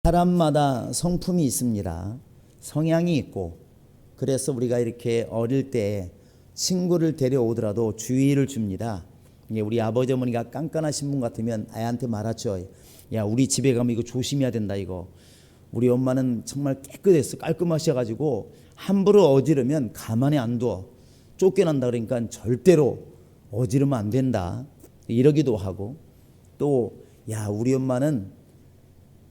사람마다 성품이 있습니다. 성향이 있고, 그래서 우리가 이렇게 어릴 때 친구를 데려오더라도 주의를 줍니다. 우리 아버지 어머니가 깐깐하신 분 같으면 아이한테 말하죠. 야, 우리 집에 가면 이거 조심해야 된다 이거. 우리 엄마는 정말 깨끗했어, 깔끔하셔가지고 함부로 어지르면 가만히 안 둬. 쫓겨난다. 그러니까 절대로 어지르면 안 된다 이러기도 하고, 또 야, 우리 엄마는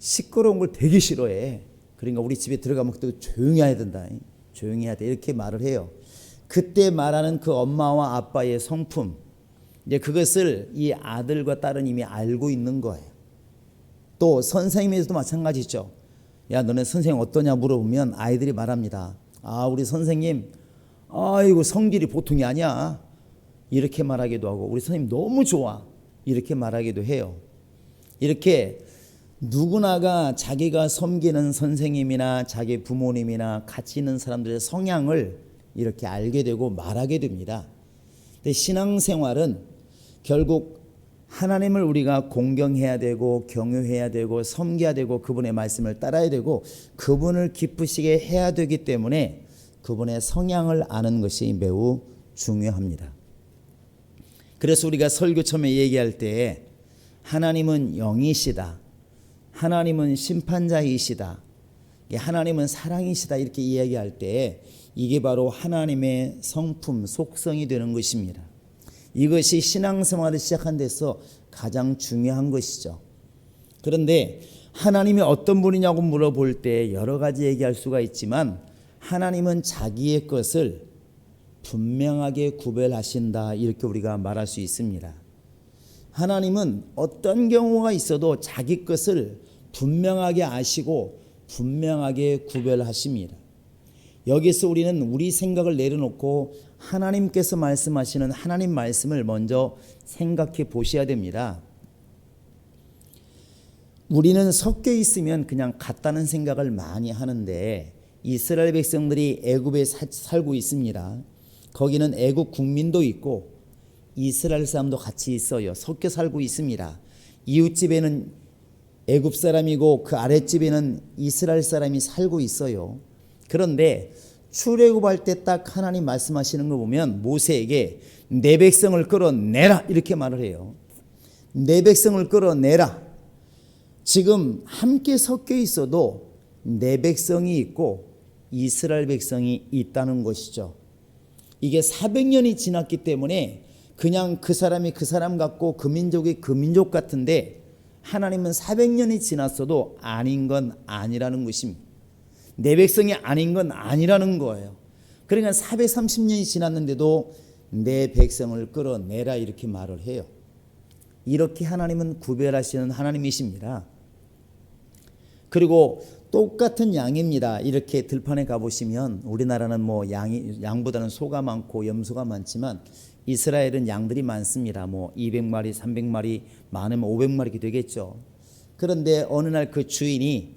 시끄러운 걸 되게 싫어해. 그러니까 우리 집에 들어가면 또 조용히 해야 된다. 조용히 해야 돼. 이렇게 말을 해요. 그때 말하는 그 엄마와 아빠의 성품, 이제 그것을 이 아들과 딸은 이미 알고 있는 거예요. 또 선생님에서도 마찬가지죠. 야, 너네 선생님 어떠냐 물어보면 아이들이 말합니다. 아, 우리 선생님 아이고 성질이 보통이 아니야. 이렇게 말하기도 하고, 우리 선생님 너무 좋아. 이렇게 말하기도 해요. 이렇게 누구나가 자기가 섬기는 선생님이나 자기 부모님이나 같이 있는 사람들의 성향을 이렇게 알게 되고 말하게 됩니다. 근데 신앙생활은 결국 하나님을 우리가 공경해야 되고 경외해야 되고 섬겨야 되고 그분의 말씀을 따라야 되고 그분을 기쁘시게 해야 되기 때문에 그분의 성향을 아는 것이 매우 중요합니다. 그래서 우리가 설교 처음에 얘기할 때 하나님은 영이시다, 하나님은 심판자이시다, 하나님은 사랑이시다 이렇게 이야기할 때 이게 바로 하나님의 성품, 속성이 되는 것입니다. 이것이 신앙생활을 시작한 데서 가장 중요한 것이죠. 그런데 하나님이 어떤 분이냐고 물어볼 때 여러 가지 얘기할 수가 있지만 하나님은 자기의 것을 분명하게 구별하신다 이렇게 우리가 말할 수 있습니다. 하나님은 어떤 경우가 있어도 자기 것을 분명하게 아시고 분명하게 구별하십니다. 여기서 우리는 우리 생각을 내려놓고 하나님께서 말씀하시는 하나님 말씀을 먼저 생각해 보셔야 됩니다. 우리는 섞여 있으면 그냥 같다는 생각을 많이 하는데 이스라엘 백성들이 애굽에 살고 있습니다. 거기는 애굽 국민도 있고 이스라엘 사람도 같이 있어요. 섞여 살고 있습니다. 이웃집에는 애굽 사람이고 그 아랫집에는 이스라엘 사람이 살고 있어요. 그런데 출애굽할 때 딱 하나님 말씀하시는 거 보면 모세에게 내 백성을 끌어내라 이렇게 말을 해요. 내 백성을 끌어내라. 지금 함께 섞여 있어도 내 백성이 있고 이스라엘 백성이 있다는 것이죠. 이게 400년이 지났기 때문에 그냥 그 사람이 그 사람 같고 그 민족이 그 민족 같은데 하나님은 400년이 지났어도 아닌 건 아니라는 것입니다. 내 백성이 아닌 건 아니라는 거예요. 그러니까 430년이 지났는데도 내 백성을 끌어내라 이렇게 말을 해요. 이렇게 하나님은 구별하시는 하나님이십니다. 그리고 똑같은 양입니다. 이렇게 들판에 가보시면 우리나라는 뭐 양보다는 소가 많고 염소가 많지만 이스라엘은 양들이 많습니다. 뭐 200마리, 300마리, 많으면 500마리 되겠죠. 그런데 어느 날 그 주인이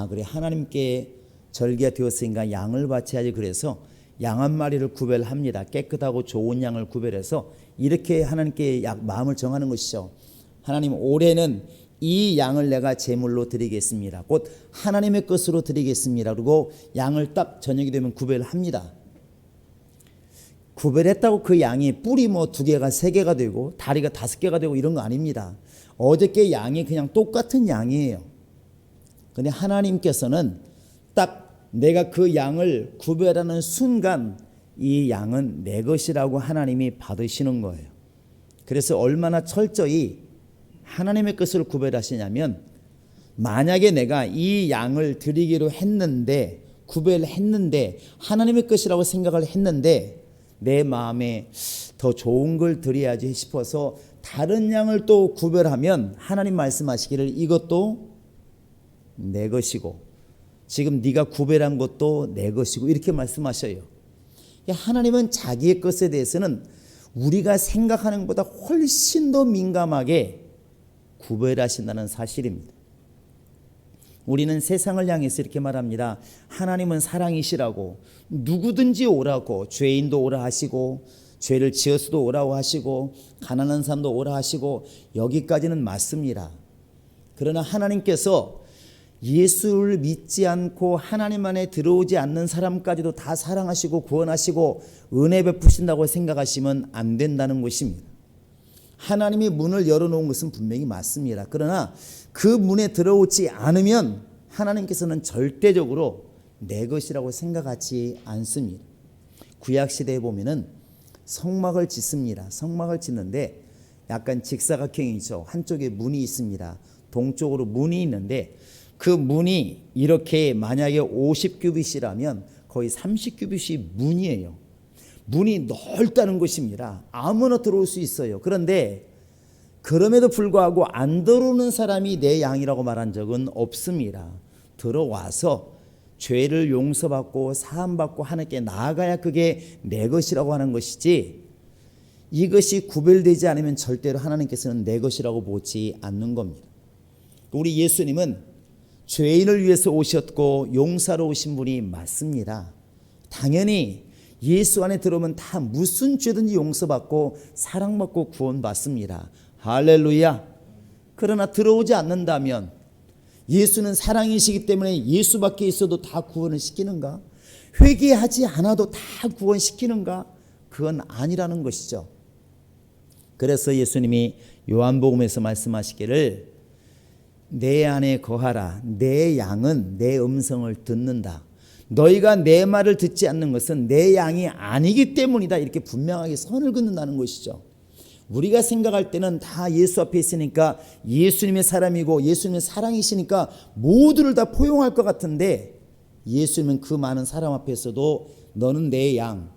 그래 하나님께 절기가 되었으니까 양을 바쳐야지 그래서 양 한 마리를 구별합니다. 깨끗하고 좋은 양을 구별해서 이렇게 하나님께 마음을 정하는 것이죠. 하나님 올해는 이 양을 내가 제물로 드리겠습니다. 곧 하나님의 것으로 드리겠습니다. 그리고 양을 딱 저녁이 되면 구별합니다. 구별했다고 그 양이 뿔이 뭐 2개가 3개가 되고 다리가 5개가 되고 이런 거 아닙니다. 어저께 양이 그냥 똑같은 양이에요. 근데 하나님께서는 딱 내가 그 양을 구별하는 순간 이 양은 내 것이라고 하나님이 받으시는 거예요. 그래서 얼마나 철저히 하나님의 것을 구별하시냐면 만약에 내가 이 양을 드리기로 했는데 구별했는데 하나님의 것이라고 생각을 했는데 내 마음에 더 좋은 걸 드려야지 싶어서 다른 양을 또 구별하면 하나님 말씀하시기를 이것도 내 것이고 지금 네가 구별한 것도 내 것이고 이렇게 말씀하셔요. 하나님은 자기의 것에 대해서는 우리가 생각하는 것보다 훨씬 더 민감하게 구별하신다는 사실입니다. 우리는 세상을 향해서 이렇게 말합니다. 하나님은 사랑이시라고 누구든지 오라고 죄인도 오라 하시고 죄를 지어서도 오라고 하시고 가난한 사람도 오라 하시고 여기까지는 맞습니다. 그러나 하나님께서 예수를 믿지 않고 하나님 안에 들어오지 않는 사람까지도 다 사랑하시고 구원하시고 은혜 베푸신다고 생각하시면 안 된다는 것입니다. 하나님이 문을 열어놓은 것은 분명히 맞습니다. 그러나 그 문에 들어오지 않으면 하나님께서는 절대적으로 내 것이라고 생각하지 않습니다. 구약시대에 보면은 성막을 짓습니다. 성막을 짓는데 약간 직사각형이죠. 한쪽에 문이 있습니다. 동쪽으로 문이 있는데 그 문이 이렇게 만약에 50규빗이라면 거의 30규빗이 문이에요. 문이 넓다는 것입니다. 아무나 들어올 수 있어요. 그런데 그럼에도 불구하고 안 들어오는 사람이 내 양이라고 말한 적은 없습니다. 들어와서 죄를 용서받고 사함받고 하나님께 나아가야 그게 내 것이라고 하는 것이지, 이것이 구별되지 않으면 절대로 하나님께서는 내 것이라고 보지 않는 겁니다. 우리 예수님은 죄인을 위해서 오셨고 용사로 오신 분이 맞습니다. 당연히 예수 안에 들어오면 다 무슨 죄든지 용서받고 사랑받고 구원받습니다. 할렐루야. 그러나 들어오지 않는다면, 예수는 사랑이시기 때문에 예수밖에 있어도 다 구원을 시키는가? 회개하지 않아도 다 구원시키는가? 그건 아니라는 것이죠. 그래서 예수님이 요한복음에서 말씀하시기를 내 안에 거하라. 내 양은 내 음성을 듣는다. 너희가 내 말을 듣지 않는 것은 내 양이 아니기 때문이다. 이렇게 분명하게 선을 긋는다는 것이죠. 우리가 생각할 때는 다 예수 앞에 있으니까 예수님의 사람이고 예수님의 사랑이시니까 모두를 다 포용할 것 같은데, 예수님은 그 많은 사람 앞에서도 너는 내 양,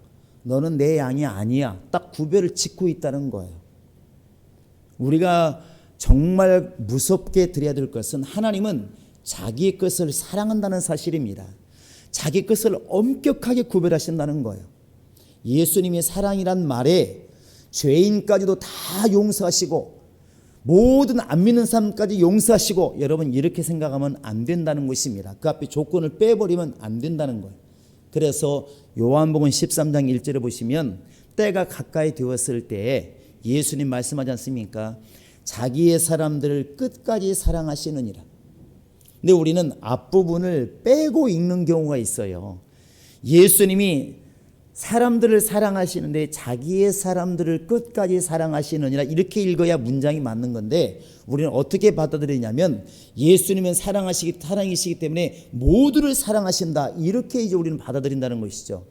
너는 내 양이 아니야. 딱 구별을 짓고 있다는 거예요. 우리가 정말 무섭게 드려야 될 것은, 하나님은 자기의 것을 사랑한다는 사실입니다. 자기 것을 엄격하게 구별하신다는 거예요. 예수님의 사랑이란 말에 죄인까지도 다 용서하시고 모든 안 믿는 사람까지 용서하시고, 여러분 이렇게 생각하면 안 된다는 것입니다. 그 앞에 조건을 빼버리면 안 된다는 거예요. 그래서 요한복음 13장 1절에 보시면 때가 가까이 되었을 때에 예수님 말씀하지 않습니까? 자기의 사람들을 끝까지 사랑하시느니라. 근데 우리는 앞부분을 빼고 읽는 경우가 있어요. 예수님이 사람들을 사랑하시는데 자기의 사람들을 끝까지 사랑하시느니라, 이렇게 읽어야 문장이 맞는 건데, 우리는 어떻게 받아들이냐면 예수님은 사랑이시기 때문에 모두를 사랑하신다, 이렇게 이제 우리는 받아들인다는 것이죠.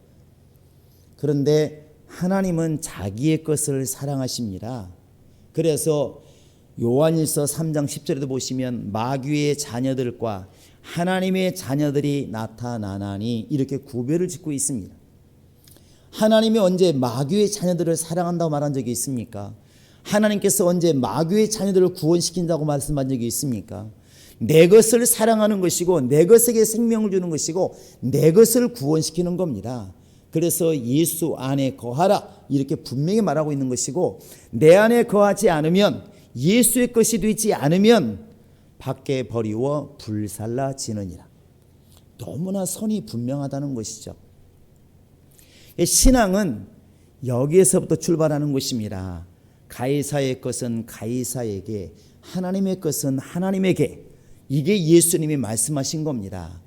그런데 하나님은 자기의 것을 사랑하십니다. 그래서 요한일서 3장 10절에도 보시면 마귀의 자녀들과 하나님의 자녀들이 나타나나니, 이렇게 구별을 짓고 있습니다. 하나님이 언제 마귀의 자녀들을 사랑한다고 말한 적이 있습니까? 하나님께서 언제 마귀의 자녀들을 구원시킨다고 말씀한 적이 있습니까? 내 것을 사랑하는 것이고 내 것에게 생명을 주는 것이고 내 것을 구원시키는 겁니다. 그래서 예수 안에 거하라, 이렇게 분명히 말하고 있는 것이고, 내 안에 거하지 않으면, 예수의 것이 되지 않으면 밖에 버리워 불살라지느니라. 너무나 선이 분명하다는 것이죠. 신앙은 여기에서부터 출발하는 것입니다. 가이사의 것은 가이사에게, 하나님의 것은 하나님에게. 이게 예수님이 말씀하신 겁니다.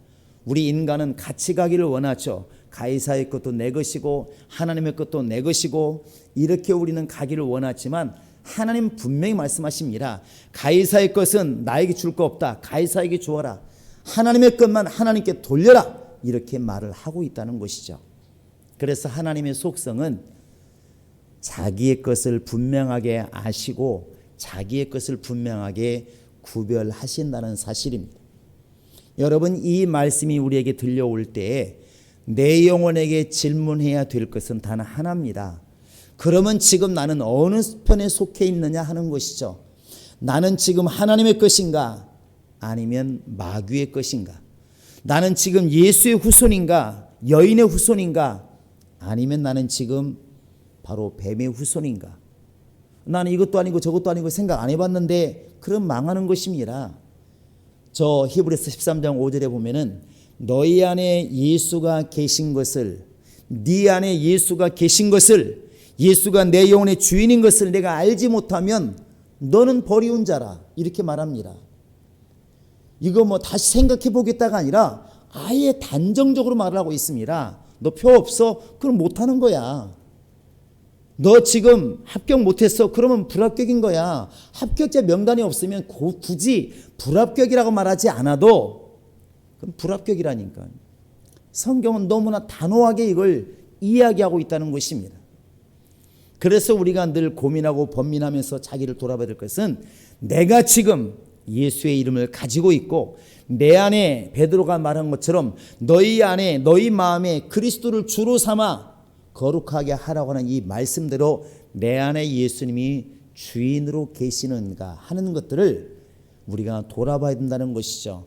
우리 인간은 같이 가기를 원하죠. 가이사의 것도 내 것이고 하나님의 것도 내 것이고, 이렇게 우리는 가기를 원하지만 하나님 분명히 말씀하십니다. 가이사의 것은 나에게 줄 거 없다. 가이사에게 주어라. 하나님의 것만 하나님께 돌려라. 이렇게 말을 하고 있다는 것이죠. 그래서 하나님의 속성은 자기의 것을 분명하게 아시고 자기의 것을 분명하게 구별하신다는 사실입니다. 여러분, 이 말씀이 우리에게 들려올 때에 내 영혼에게 질문해야 될 것은 단 하나입니다. 그러면 지금 나는 어느 편에 속해 있느냐 하는 것이죠. 나는 지금 하나님의 것인가 아니면 마귀의 것인가? 나는 지금 예수의 후손인가 여인의 후손인가 아니면 나는 지금 바로 뱀의 후손인가? 나는 이것도 아니고 저것도 아니고 생각 안 해봤는데, 그럼 망하는 것입니다. 저 히브리서 13장 5절에 보면은 너희 안에 예수가 계신 것을, 네 안에 예수가 계신 것을, 예수가 내 영혼의 주인인 것을 내가 알지 못하면 너는 버리운 자라, 이렇게 말합니다. 이거 뭐 다시 생각해 보겠다가 아니라 아예 단정적으로 말을 하고 있습니다. 너 표 없어? 그럼 못하는 거야. 너 지금 합격 못했어? 그러면 불합격인 거야. 합격자 명단이 없으면 굳이 불합격이라고 말하지 않아도 그럼 불합격이라니까. 성경은 너무나 단호하게 이걸 이야기하고 있다는 것입니다. 그래서 우리가 늘 고민하고 번민하면서 자기를 돌아봐야 될 것은 내가 지금 예수의 이름을 가지고 있고 내 안에 베드로가 말한 것처럼 너희 안에 너희 마음에 그리스도를 주로 삼아 거룩하게 하라고 하는 이 말씀대로 내 안에 예수님이 주인으로 계시는가 하는 것들을 우리가 돌아봐야 된다는 것이죠.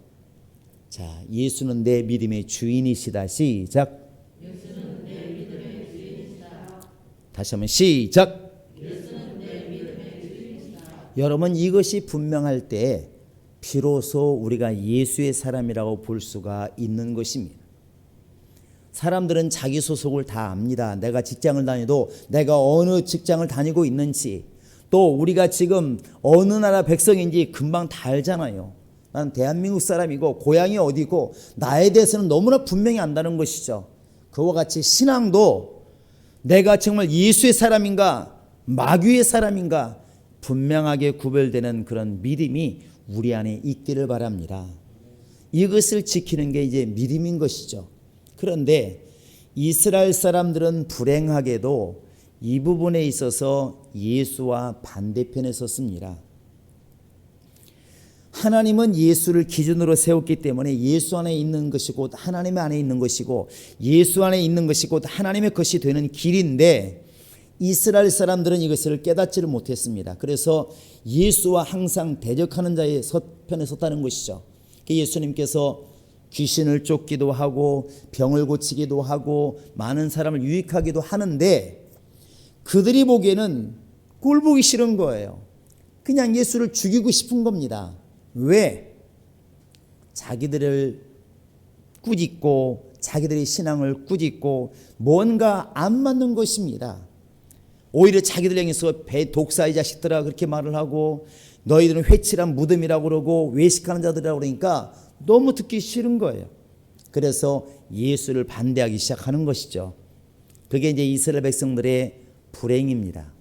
자, 예수는 내 믿음의 주인이시다. 시작. 예수는 내 믿음의 주인이시다. 다시 한번 시작. 예수는 내 믿음의 주인이시다. 여러분, 이것이 분명할 때 비로소 우리가 예수의 사람이라고 볼 수가 있는 것입니다. 사람들은 자기 소속을 다 압니다. 내가 직장을 다녀도 내가 어느 직장을 다니고 있는지, 또 우리가 지금 어느 나라 백성인지 금방 다 알잖아요. 나는 대한민국 사람이고 고향이 어디고 나에 대해서는 너무나 분명히 안다는 것이죠. 그와 같이 신앙도 내가 정말 예수의 사람인가 마귀의 사람인가 분명하게 구별되는 그런 믿음이 우리 안에 있기를 바랍니다. 이것을 지키는 게 이제 믿음인 것이죠. 그런데 이스라엘 사람들은 불행하게도 이 부분에 있어서 예수와 반대편에 섰습니다. 하나님은 예수를 기준으로 세웠기 때문에 예수 안에 있는 것이 곧 하나님 안에 있는 것이고 예수 안에 있는 것이 곧 하나님의 것이 되는 길인데 이스라엘 사람들은 이것을 깨닫지를 못했습니다. 그래서 예수와 항상 대적하는 자의 편에 섰다는 것이죠. 예수님께서 귀신을 쫓기도 하고 병을 고치기도 하고 많은 사람을 유익하기도 하는데 그들이 보기에는 꼴 보기 싫은 거예요. 그냥 예수를 죽이고 싶은 겁니다. 왜? 자기들을 꾸짖고 자기들의 신앙을 꾸짖고 뭔가 안 맞는 것입니다. 오히려 자기들 향해서 배 독사의 자식들아 그렇게 말을 하고 너희들은 회칠한 무덤이라고 그러고 외식하는 자들이라고 그러니까 너무 듣기 싫은 거예요. 그래서 예수를 반대하기 시작하는 것이죠. 그게 이제 이스라엘 백성들의 불행입니다.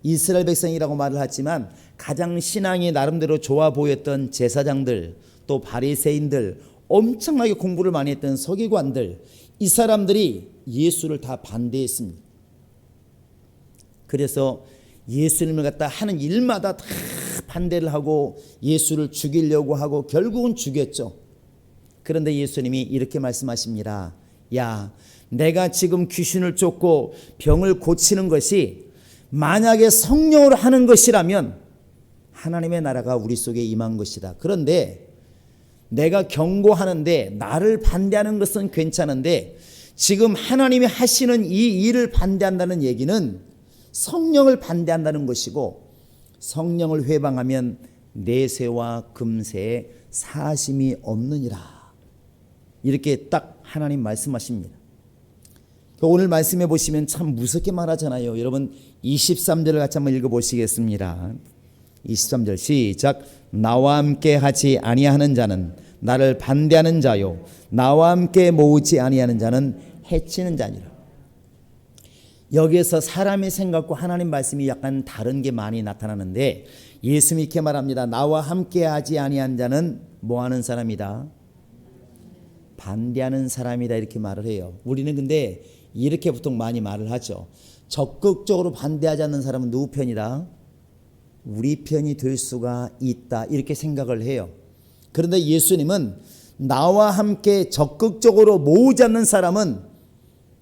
이스라엘 백성이라고 말을 하지만 가장 신앙이 나름대로 좋아 보였던 제사장들 또 바리새인들 엄청나게 공부를 많이 했던 서기관들 이 사람들이 예수를 다 반대했습니다. 그래서 예수님을 갖다 하는 일마다 다 반대를 하고 예수를 죽이려고 하고 결국은 죽였죠. 그런데 예수님이 이렇게 말씀하십니다. 야, 내가 지금 귀신을 쫓고 병을 고치는 것이 만약에 성령으로 하는 것이라면 하나님의 나라가 우리 속에 임한 것이다. 그런데 내가 경고하는데 나를 반대하는 것은 괜찮은데 지금 하나님이 하시는 이 일을 반대한다는 얘기는 성령을 반대한다는 것이고 성령을 회방하면 내세와 금세에 사심이 없느니라. 이렇게 딱 하나님 말씀하십니다. 오늘 말씀해 보시면 참 무섭게 말하잖아요. 여러분 23절을 같이 한번 읽어보시겠습니다. 23절 시작. 나와 함께 하지 아니하는 자는 나를 반대하는 자요 나와 함께 모으지 아니하는 자는 해치는 자니라. 여기에서 사람의 생각과 하나님 말씀이 약간 다른 게 많이 나타나는데 예수님이 이렇게 말합니다. 나와 함께 하지 아니한 자는 뭐 하는 사람이다? 반대하는 사람이다 이렇게 말을 해요. 우리는 근데 이렇게 보통 많이 말을 하죠. 적극적으로 반대하지 않는 사람은 누구 편이다? 우리 편이 될 수가 있다 이렇게 생각을 해요. 그런데 예수님은 나와 함께 적극적으로 모으지 않는 사람은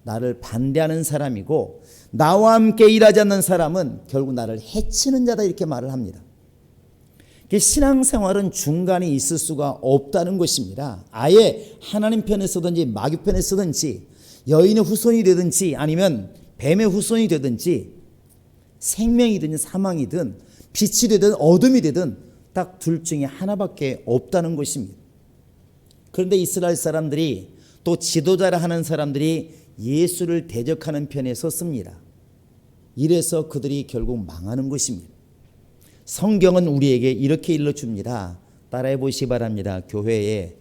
나를 반대하는 사람이고 나와 함께 일하지 않는 사람은 결국 나를 해치는 자다 이렇게 말을 합니다. 신앙생활은 중간에 있을 수가 없다는 것입니다. 아예 하나님 편에 서든지 마귀 편에 서든지 여인의 후손이 되든지 아니면 뱀의 후손이 되든지 생명이든 사망이든 빛이 되든 어둠이 되든 딱 둘 중에 하나밖에 없다는 것입니다. 그런데 이스라엘 사람들이 또 지도자라 하는 사람들이 예수를 대적하는 편에 섰습니다. 이래서 그들이 결국 망하는 것입니다. 성경은 우리에게 이렇게 일러줍니다. 따라해 보시기 바랍니다. 교회에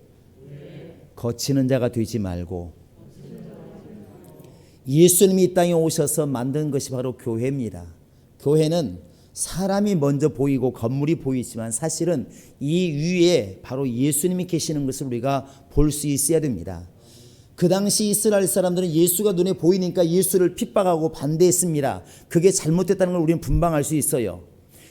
거치는 자가 되지 말고, 예수님이 이 땅에 오셔서 만든 것이 바로 교회입니다. 교회는 사람이 먼저 보이고 건물이 보이지만 사실은 이 위에 바로 예수님이 계시는 것을 우리가 볼 수 있어야 됩니다. 그 당시 이스라엘 사람들은 예수가 눈에 보이니까 예수를 핍박하고 반대했습니다. 그게 잘못됐다는 걸 우리는 분방할 수 있어요.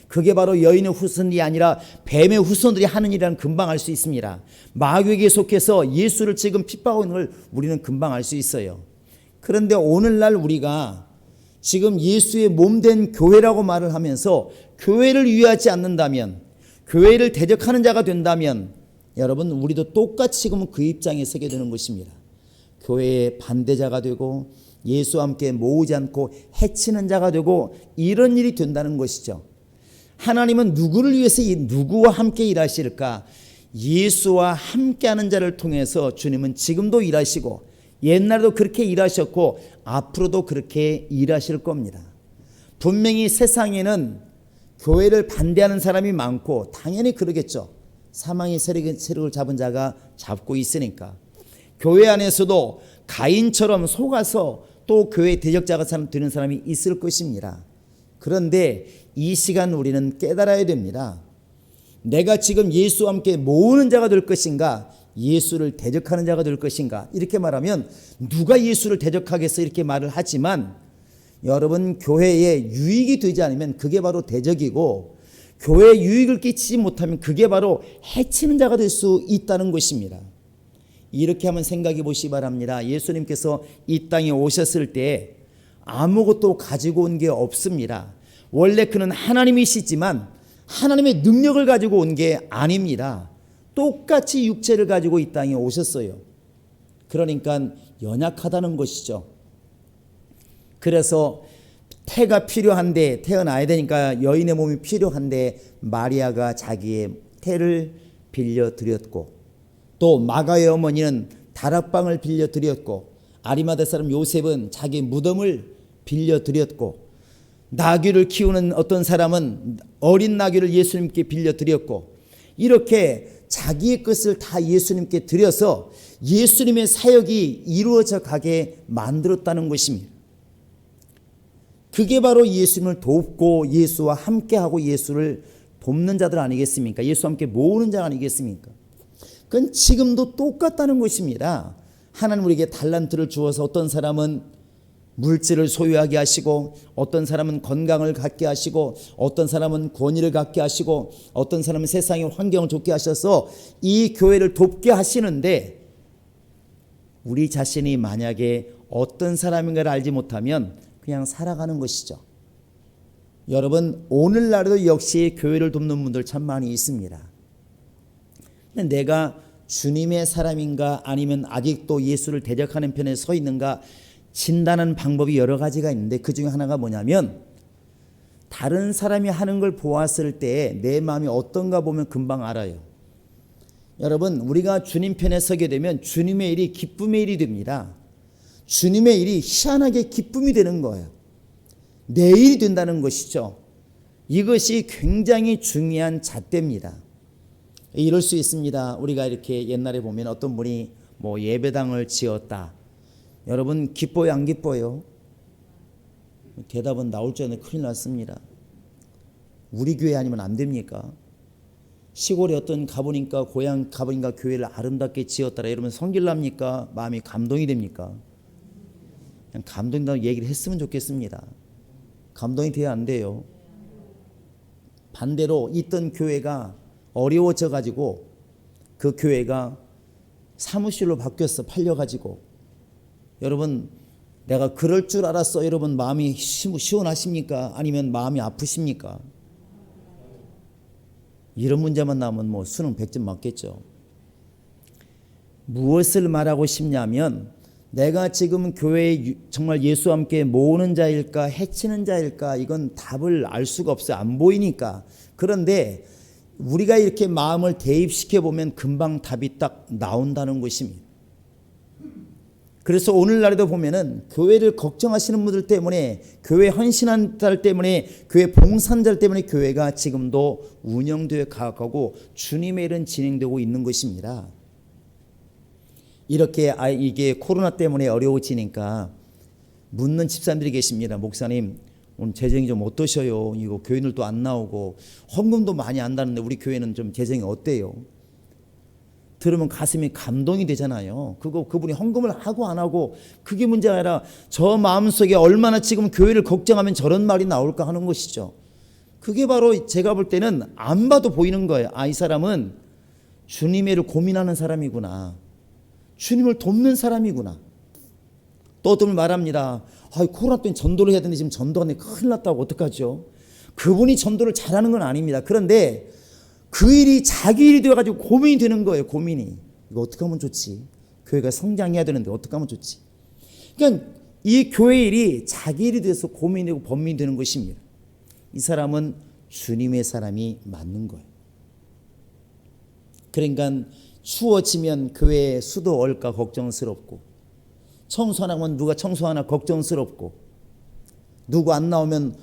그게 바로 여인의 후손들이 아니라 뱀의 후손들이 하는 일이라는 금방 알 수 있습니다. 마귀에게 속해서 예수를 지금 핍박하고 있는 걸 우리는 금방 알 수 있어요. 그런데 오늘날 우리가 지금 예수의 몸된 교회라고 말을 하면서 교회를 위하지 않는다면, 교회를 대적하는 자가 된다면 여러분, 우리도 똑같이 지금은 그 입장에 서게 되는 것입니다. 교회의 반대자가 되고 예수와 함께 모으지 않고 해치는 자가 되고 이런 일이 된다는 것이죠. 하나님은 누구를 위해서 누구와 함께 일하실까? 예수와 함께하는 자를 통해서 주님은 지금도 일하시고 옛날에도 그렇게 일하셨고 앞으로도 그렇게 일하실 겁니다. 분명히 세상에는 교회를 반대하는 사람이 많고 당연히 그러겠죠. 사망의 세력을 잡은 자가 잡고 있으니까. 교회 안에서도 가인처럼 속아서 또 교회 대적자가 되는 사람이 있을 것입니다. 그런데 이 시간 우리는 깨달아야 됩니다. 내가 지금 예수와 함께 모으는 자가 될 것인가, 예수를 대적하는 자가 될 것인가. 이렇게 말하면 누가 예수를 대적하겠어 이렇게 말을 하지만 여러분, 교회에 유익이 되지 않으면 그게 바로 대적이고 교회에 유익을 끼치지 못하면 그게 바로 해치는 자가 될 수 있다는 것입니다. 이렇게 한번 생각해 보시기 바랍니다. 예수님께서 이 땅에 오셨을 때 아무것도 가지고 온 게 없습니다. 원래 그는 하나님이시지만 하나님의 능력을 가지고 온 게 아닙니다. 똑같이 육체를 가지고 이 땅에 오셨어요. 그러니까 연약하다는 것이죠. 그래서 태가 필요한데, 태어나야 되니까 여인의 몸이 필요한데 마리아가 자기의 태를 빌려드렸고, 또 마가의 어머니는 다락방을 빌려드렸고, 아리마대 사람 요셉은 자기 무덤을 빌려드렸고, 나귀를 키우는 어떤 사람은 어린 나귀를 예수님께 빌려드렸고, 이렇게 자기의 것을 다 예수님께 드려서 예수님의 사역이 이루어져 가게 만들었다는 것입니다. 그게 바로 예수님을 돕고 예수와 함께하고 예수를 돕는 자들 아니겠습니까? 예수와 함께 모으는 자 아니겠습니까? 그건 지금도 똑같다는 것입니다. 하나님 우리에게 달란트를 주어서 어떤 사람은 물질을 소유하게 하시고, 어떤 사람은 건강을 갖게 하시고, 어떤 사람은 권위를 갖게 하시고, 어떤 사람은 세상의 환경을 좋게 하셔서 이 교회를 돕게 하시는데, 우리 자신이 만약에 어떤 사람인가를 알지 못하면 그냥 살아가는 것이죠. 여러분, 오늘날에도 역시 교회를 돕는 분들 참 많이 있습니다. 근데 내가 주님의 사람인가 아니면 아직도 예수를 대적하는 편에 서 있는가 진단하는 방법이 여러 가지가 있는데, 그 중에 하나가 뭐냐면 다른 사람이 하는 걸 보았을 때 내 마음이 어떤가 보면 금방 알아요. 여러분, 우리가 주님 편에 서게 되면 주님의 일이 기쁨의 일이 됩니다. 주님의 일이 희한하게 기쁨이 되는 거예요. 내 일이 된다는 것이죠. 이것이 굉장히 중요한 잣대입니다. 이럴 수 있습니다. 우리가 이렇게 옛날에 보면 어떤 분이 뭐 예배당을 지었다. 여러분, 기뻐요 안 기뻐요? 대답은 나올 줄 알았는데 큰일 났습니다. 우리 교회 아니면 안 됩니까? 시골에 어떤 가보니까, 고향 가보니까 교회를 아름답게 지었더라 이러면 성질납니까? 마음이 감동이 됩니까? 그냥 감동이라고 얘기를 했으면 좋겠습니다. 감동이 돼야 안 돼요. 반대로 있던 교회가 어려워져 가지고 그 교회가 사무실로 바뀌었어. 팔려 가지고. 여러분, 내가 그럴 줄 알았어. 여러분, 마음이 시원하십니까? 아니면 마음이 아프십니까? 이런 문제만 나오면 뭐 수능 100점 맞겠죠. 무엇을 말하고 싶냐면, 내가 지금 교회에 정말 예수와 함께 모으는 자일까 해치는 자일까, 이건 답을 알 수가 없어요. 안 보이니까. 그런데 우리가 이렇게 마음을 대입시켜 보면 금방 답이 딱 나온다는 것입니다. 그래서 오늘날에도 보면은 교회를 걱정하시는 분들 때문에, 교회 헌신한 자 때문에, 교회 봉사자들 때문에 교회가 지금도 운영되어 가고 주님의 일은 진행되고 있는 것입니다. 이렇게 이게 코로나 때문에 어려워지니까 묻는 집사님들이 계십니다. 목사님, 오늘 재정이 좀 어떠셔요? 이거 교인들도 안 나오고 헌금도 많이 안 나는데 우리 교회는 좀 재정이 어때요? 들으면 가슴이 감동이 되잖아요. 그분이 헌금을 하고 안 하고 그게 문제가 아니라 저 마음속에 얼마나 지금 교회를 걱정하면 저런 말이 나올까 하는 것이죠. 그게 바로 제가 볼 때는 안 봐도 보이는 거예요. 아, 이 사람은 주님의 일을 고민하는 사람이구나. 주님을 돕는 사람이구나. 또 어떤 분 말합니다. 아, 코로나 때문에 전도를 해야 되는데 지금 전도하는데 큰일 났다고 어떡하죠? 그분이 전도를 잘하는 건 아닙니다. 그런데 그 일이 자기 일이 되어가지고 고민이 되는 거예요. 고민이. 이거 어떻게 하면 좋지? 교회가 성장해야 되는데 어떻게 하면 좋지? 그러니까 이 교회 일이 자기 일이 돼서 고민이 되고 범민이 되는 것입니다. 이 사람은 주님의 사람이 맞는 거예요. 그러니까 추워지면 교회에 수도 얼까 걱정스럽고, 청소 안 하면 누가 청소하나 걱정스럽고, 누구 안 나오면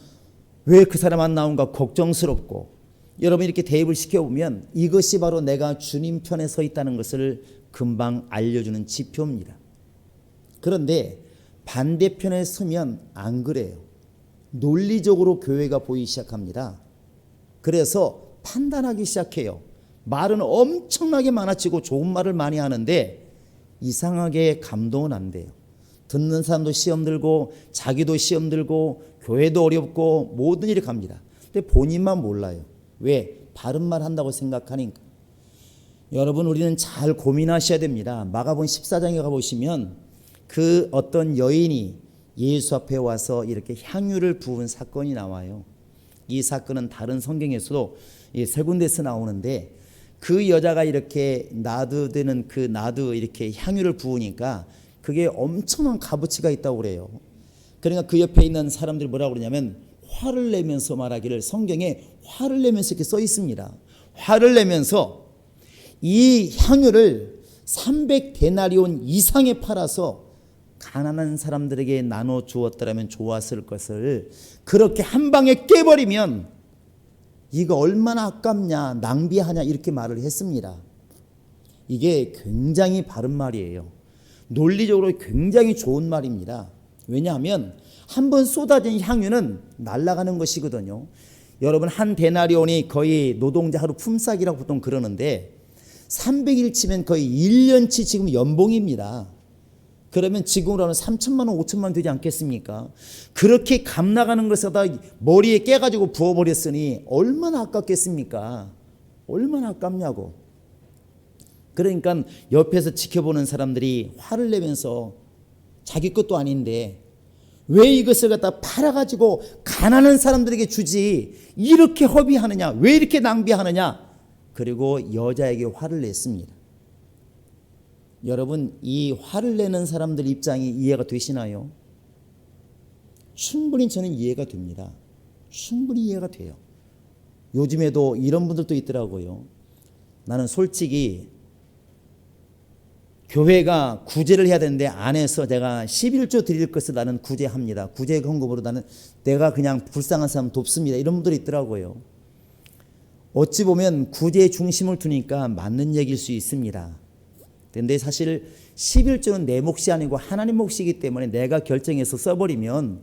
왜 그 사람 안 나온가 걱정스럽고, 여러분 이렇게 대입을 시켜보면 이것이 바로 내가 주님 편에 서 있다는 것을 금방 알려주는 지표입니다. 그런데 반대편에 서면 안 그래요. 논리적으로 교회가 보이기 시작합니다. 그래서 판단하기 시작해요. 말은 엄청나게 많아지고 좋은 말을 많이 하는데 이상하게 감동은 안 돼요. 듣는 사람도 시험 들고 자기도 시험 들고 교회도 어렵고 모든 일이 갑니다. 근데 본인만 몰라요. 왜? 바른 말 한다고 생각하니까. 여러분, 우리는 잘 고민하셔야 됩니다. 마가복음 14장에 가보시면 그 어떤 여인이 예수 앞에 와서 이렇게 향유를 부은 사건이 나와요. 이 사건은 다른 성경에서도 세 군데에서 나오는데, 그 여자가 이렇게 나드되는 그 나드 이렇게 향유를 부으니까 그게 엄청난 값어치가 있다고 그래요. 그러니까 그 옆에 있는 사람들이 뭐라고 그러냐면 화를 내면서 말하기를, 성경에 화를 내면서 이렇게 써 있습니다. 화를 내면서 이 향유를 300데나리온 이상에 팔아서 가난한 사람들에게 나눠 주었더라면 좋았을 것을 그렇게 한 방에 깨버리면 이거 얼마나 아깝냐, 낭비하냐, 이렇게 말을 했습니다. 이게 굉장히 바른 말이에요. 논리적으로 굉장히 좋은 말입니다. 왜냐하면 한번 쏟아진 향유는 날아가는 것이거든요. 여러분, 한 데나리온이 거의 노동자 하루 품삯이라고 보통 그러는데 300일 치면 거의 1년치 지금 연봉입니다. 그러면 지금으로 하면 3천만 원, 5천만 원 되지 않겠습니까? 그렇게 값 나가는 것에다 머리에 깨가지고 부어버렸으니 얼마나 아깝겠습니까? 얼마나 아깝냐고. 그러니까 옆에서 지켜보는 사람들이 화를 내면서 자기 것도 아닌데 왜 이것을 갖다 팔아가지고 가난한 사람들에게 주지, 이렇게 허비하느냐, 왜 이렇게 낭비하느냐. 그리고 여자에게 화를 냈습니다. 여러분, 이 화를 내는 사람들 입장이 이해가 되시나요? 충분히 저는 이해가 됩니다. 충분히 이해가 돼요. 요즘에도 이런 분들도 있더라고요. 나는 솔직히 교회가 구제를 해야 되는데 안 해서 내가 11조 드릴 것을 나는 구제합니다. 구제 헌금으로 나는 내가 그냥 불쌍한 사람 돕습니다. 이런 분들이 있더라고요. 어찌 보면 구제의 중심을 두니까 맞는 얘기일 수 있습니다. 근데 사실 11조는 내 몫이 아니고 하나님 몫이기 때문에 내가 결정해서 써버리면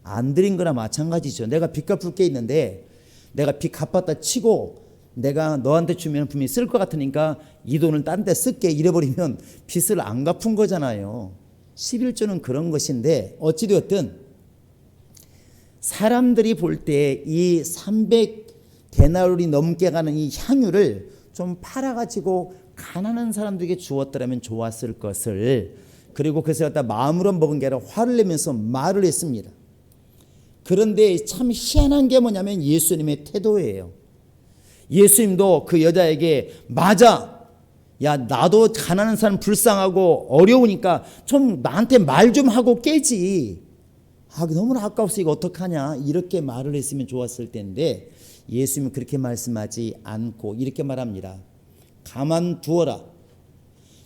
안 드린 거나 마찬가지죠. 내가 빚 갚을 게 있는데 내가 빚 갚았다 치고 내가 너한테 주면 분명히 쓸 것 같으니까 이 돈을 딴 데 쓸게 이래버리면 빚을 안 갚은 거잖아요. 11조는 그런 것인데 어찌되었든 사람들이 볼 때 이 300데나리온이 넘게 가는 이 향유를 좀 팔아가지고 가난한 사람들에게 주었더라면 좋았을 것을, 그리고 그래서 갖다 마음으로 먹은 게 아니라 화를 내면서 말을 했습니다. 그런데 참 희한한 게 뭐냐면 예수님의 태도예요. 예수님도 그 여자에게 맞아, 야 나도 가난한 사람 불쌍하고 어려우니까 좀 나한테 말 좀 하고 깨지, 너무나 아까워서 이거 어떡하냐, 이렇게 말을 했으면 좋았을 텐데 예수님은 그렇게 말씀하지 않고 이렇게 말합니다. 가만두어라.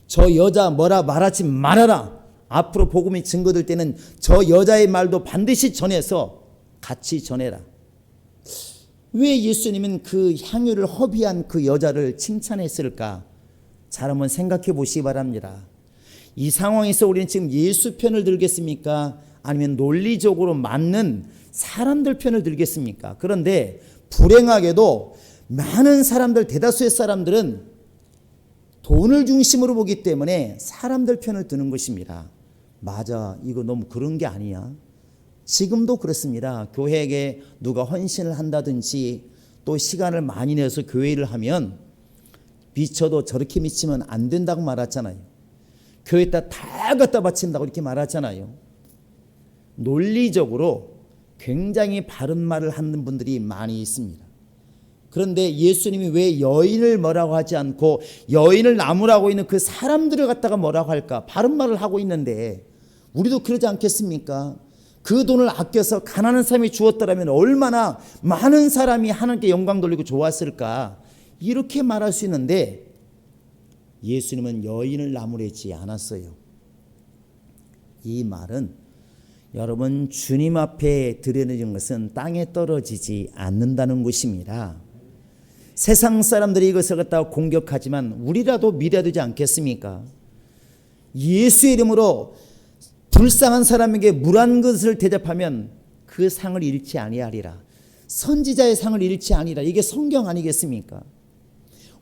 저 여자 뭐라 말하지 말아라. 앞으로 복음이 증거될 때는 저 여자의 말도 반드시 전해서 같이 전해라. 왜 예수님은 그 향유를 허비한 그 여자를 칭찬했을까? 잘 한번 생각해 보시기 바랍니다. 이 상황에서 우리는 지금 예수 편을 들겠습니까? 아니면 논리적으로 맞는 사람들 편을 들겠습니까? 그런데 불행하게도 많은 사람들, 대다수의 사람들은 돈을 중심으로 보기 때문에 사람들 편을 드는 것입니다. 맞아, 이거 너무 그런 게 아니야. 지금도 그렇습니다. 교회에게 누가 헌신을 한다든지 또 시간을 많이 내서 교회 일을 하면 미쳐도 저렇게 미치면 안 된다고 말하잖아요. 교회에다 다 갖다 바친다고 이렇게 말하잖아요. 논리적으로 굉장히 바른 말을 하는 분들이 많이 있습니다. 그런데 예수님이 왜 여인을 뭐라고 하지 않고 여인을 나무라고 있는 그 사람들을 갖다가 뭐라고 할까? 바른 말을 하고 있는데 우리도 그러지 않겠습니까? 그 돈을 아껴서 가난한 사람이 주었더라면 얼마나 많은 사람이 하나님께 영광 돌리고 좋았을까? 이렇게 말할 수 있는데 예수님은 여인을 나무라지 않았어요. 이 말은 여러분 주님 앞에 드려지는 것은 땅에 떨어지지 않는다는 것입니다. 세상 사람들이 이것을 갖다가 공격하지만 우리라도 믿어야 되지 않겠습니까? 예수의 이름으로 불쌍한 사람에게 물 한 그릇을 대접하면 그 상을 잃지 아니하리라. 선지자의 상을 잃지 아니라. 이게 성경 아니겠습니까?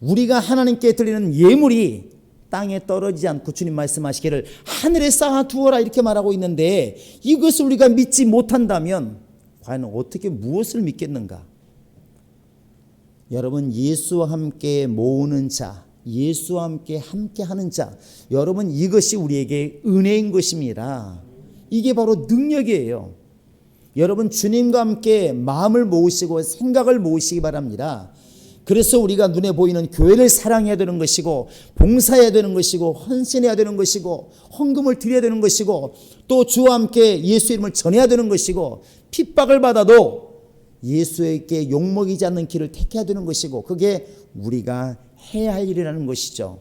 우리가 하나님께 드리는 예물이 땅에 떨어지지 않고 주님 말씀하시기를 하늘에 쌓아두어라 이렇게 말하고 있는데 이것을 우리가 믿지 못한다면 과연 어떻게 무엇을 믿겠는가? 여러분 예수와 함께 모으는 자, 예수와 함께 하는 자, 여러분 이것이 우리에게 은혜인 것입니다. 이게 바로 능력이에요. 여러분 주님과 함께 마음을 모으시고 생각을 모으시기 바랍니다. 그래서 우리가 눈에 보이는 교회를 사랑해야 되는 것이고 봉사해야 되는 것이고 헌신해야 되는 것이고 헌금을 드려야 되는 것이고 또 주와 함께 예수 이름을 전해야 되는 것이고 핍박을 받아도 예수에게 욕먹이지 않는 길을 택해야 되는 것이고 그게 우리가 해야 할 일이라는 것이죠.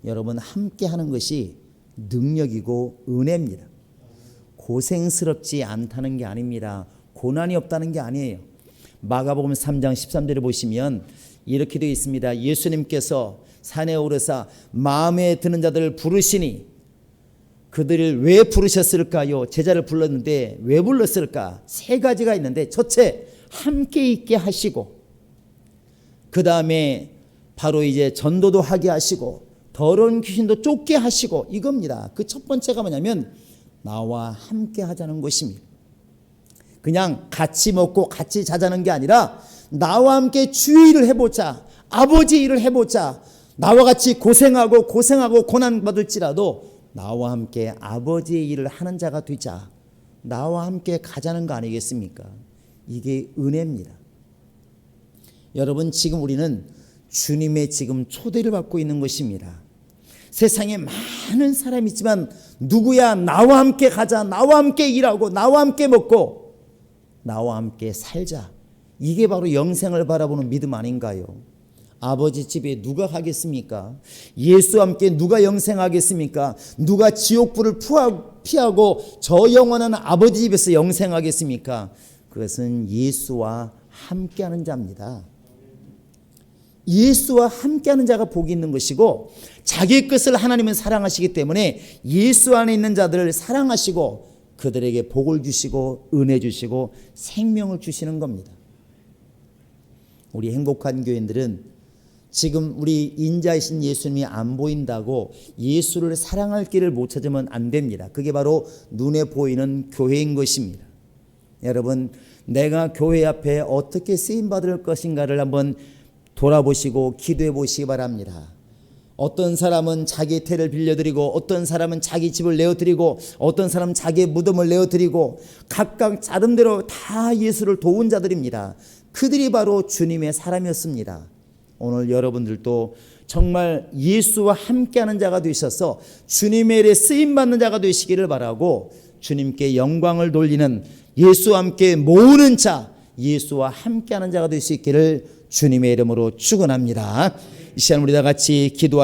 여러분 함께 하는 것이 능력이고 은혜입니다. 고생스럽지 않다는 게 아닙니다. 고난이 없다는 게 아니에요. 마가복음 3장 13절을 보시면 이렇게 되어 있습니다. 예수님께서 산에 오르사 마음에 드는 자들을 부르시니 그들을 왜 부르셨을까요? 제자를 불렀는데 왜 불렀을까? 세 가지가 있는데 첫째 함께 있게 하시고 그 다음에 바로 이제 전도도 하게 하시고 더러운 귀신도 쫓게 하시고 이겁니다. 그 첫 번째가 뭐냐면 나와 함께 하자는 것입니다. 그냥 같이 먹고 같이 자자는 게 아니라 나와 함께 주의 일을 해보자. 아버지 일을 해보자. 나와 같이 고생하고 고난받을지라도 나와 함께 아버지의 일을 하는 자가 되자. 나와 함께 가자는 거 아니겠습니까? 이게 은혜입니다. 여러분 지금 우리는 주님의 지금 초대를 받고 있는 것입니다. 세상에 많은 사람이 있지만 누구야? 나와 함께 가자. 나와 함께 일하고 나와 함께 먹고 나와 함께 살자. 이게 바로 영생을 바라보는 믿음 아닌가요? 아버지 집에 누가 가겠습니까? 예수와 함께 누가 영생하겠습니까? 누가 지옥불을 피하고 저 영원한 아버지 집에서 영생하겠습니까? 그것은 예수와 함께하는 자입니다. 예수와 함께하는 자가 복이 있는 것이고 자기 것을 하나님은 사랑하시기 때문에 예수 안에 있는 자들을 사랑하시고 그들에게 복을 주시고 은혜 주시고 생명을 주시는 겁니다. 우리 행복한 교인들은 지금 우리 인자이신 예수님이 안 보인다고 예수를 사랑할 길을 못 찾으면 안 됩니다. 그게 바로 눈에 보이는 교회인 것입니다. 여러분 내가 교회 앞에 어떻게 쓰임받을 것인가를 한번 돌아보시고 기도해 보시기 바랍니다. 어떤 사람은 자기 태를 빌려드리고 어떤 사람은 자기 집을 내어드리고 어떤 사람은 자기의 무덤을 내어드리고 각각 자름대로 다 예수를 도운 자들입니다. 그들이 바로 주님의 사람이었습니다. 오늘 여러분들도 정말 예수와 함께하는 자가 되셔서 주님의 일에 쓰임받는 자가 되시기를 바라고 주님께 영광을 돌리는 예수와 함께 모으는 자 예수와 함께하는 자가 될 수 있기를 주님의 이름으로 축원합니다. 이 시간 우리 다 같이 기도하시겠습니다.